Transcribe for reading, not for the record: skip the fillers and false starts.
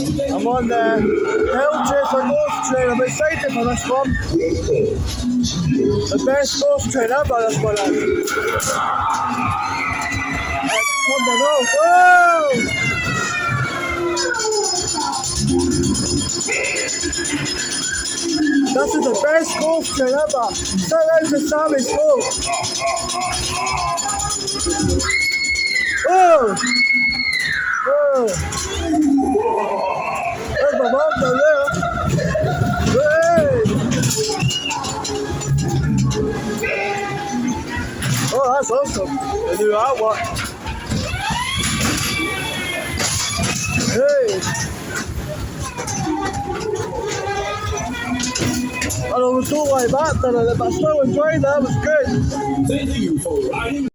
I'm on the Hill Chaser Ghost Train. I'm excited for this one. The best ghost train ever, this one is. At Cumbernauld. Whoa! This is the best ghost train ever. Shout out to Sammy Stokes. Whoa! Whoa! There's my mom down there. Hey! Oh, that's awesome. They do that one. Hey! I was so like that, but I still enjoyed that. It was good. Thank you for riding.